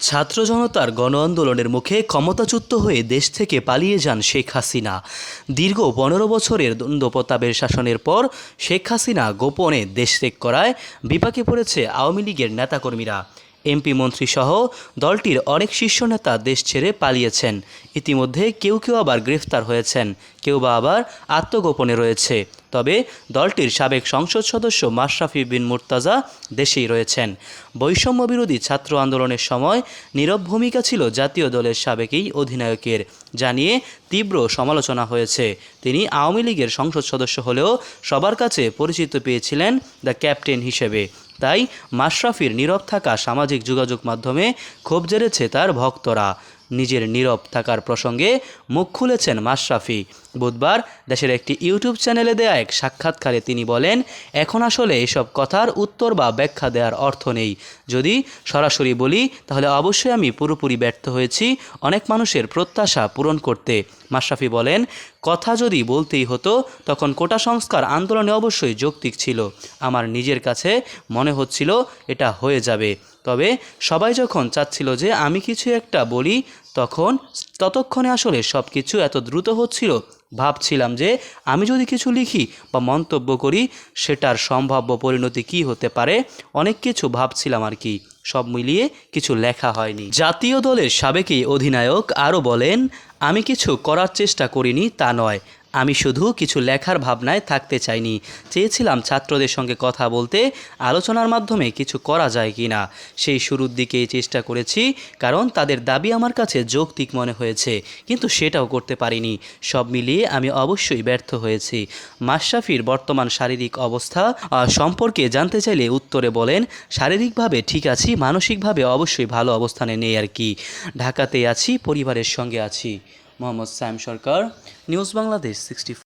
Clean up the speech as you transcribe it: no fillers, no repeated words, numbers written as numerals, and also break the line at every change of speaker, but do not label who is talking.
ছাত্র জনতার গণ আন্দোলনের মুখে ক্ষমতাচ্যুত হয়ে দেশ থেকে পালিয়ে যান শেখ হাসিনা। দীর্ঘ ১৫ বছরের দ্বন্দ্বপ্রতাপের শাসনের পর শেখ হাসিনা গোপনে দেশ ত্যাগ করায় বিপাকে পড়েছে আওয়ামী লীগের নেতাকর্মীরা। এমপি মন্ত্রীসহ দলটির অনেক শীর্ষ নেতা দেশ ছেড়ে পালিয়েছেন। ইতিমধ্যে কেউ কেউ আবার গ্রেফতার হয়েছেন, কেউ বা আবার আত্মগোপনে রয়েছে। তবে দলটির সাবেক সংসদ সদস্য মাশরাফি বিন মুর্তজা দেশেই রয়েছেন। বৈষম্য বিরোধী ছাত্র আন্দোলনের সময় নীরব ভূমিকা ছিল জাতীয় দলের সাবেক এই অধিনায়কের, যা নিয়ে তীব্র সমালোচনা হয়েছে। তিনি আওয়ামী লীগের সংসদ সদস্য হলেও সবার কাছে পরিচিত পেয়েছিলেন দ্য ক্যাপ্টেন হিসেবে। তাই মাশরাফির নীরব থাকা সামাজিক যোগাযোগ মাধ্যমে ক্ষোভ ঝেড়েছে তার ভক্তরা। নিজের নীরব থাকার প্রসঙ্গে মুখ খুলেছেন মাশরাফি। বুধবার দেশের একটি ইউটিউব চ্যানেলে দেয়া এক সাক্ষাৎকারে তিনি বলেন, এখন আসলে এসব কথার উত্তর বা ব্যাখ্যা দেওয়ার অর্থ নেই। যদি সরাসরি বলি তাহলে অবশ্যই আমি পুরোপুরি ব্যর্থ হয়েছি অনেক মানুষের প্রত্যাশা পূরণ করতে। মাশরাফি বলেন, কথা যদি বলতেই হতো তখন কোটা সংস্কার আন্দোলনে অবশ্যই যৌক্তিক ছিল। আমার নিজের কাছে মনে হচ্ছিল এটা হয়ে যাবে। তবে সবাই যখন চাচ্ছিল যে আমি কিছু একটা বলি, ততক্ষণে আসলে সব কিছু এত দ্রুত হচ্ছিল, ভাবছিলাম যে আমি যদি কিছু লিখি বা মন্তব্য করি সেটার সম্ভাব্য পরিণতি কী হতে পারে, অনেক কিছু ভাবছিলাম আর কি। সব মিলিয়ে কিছু লেখা হয়নি। জাতীয় দলের সাবেক এই অধিনায়ক আরও বলেন, আমি কিছু করার চেষ্টা করিনি তা নয়, আমি শুধু কিছু লেখার ভাবনায় থাকতে চাইনি। চেয়েছিলাম ছাত্রদের সঙ্গে কথা বলতে, আলোচনার মাধ্যমে কিছু করা যায় কি না। সেই শুরুর দিকেই চেষ্টা করেছি, কারণ তাদের দাবি আমার কাছে যৌক্তিক মনে হয়েছে, কিন্তু সেটাও করতে পারিনি। সব মিলিয়ে আমি অবশ্যই ব্যর্থ হয়েছি। মাশরাফির বর্তমান শারীরিক অবস্থা সম্পর্কে জানতে চাইলে উত্তরে বলেন, শারীরিকভাবে ঠিক আছি, মানসিকভাবে অবশ্যই ভালো অবস্থানে নেই আর কি। ঢাকাতেই আছি, পরিবারের সঙ্গে আছি। মোহাম্মদ সায়েম সরকার, নিউজ বাংলাদেশ 64।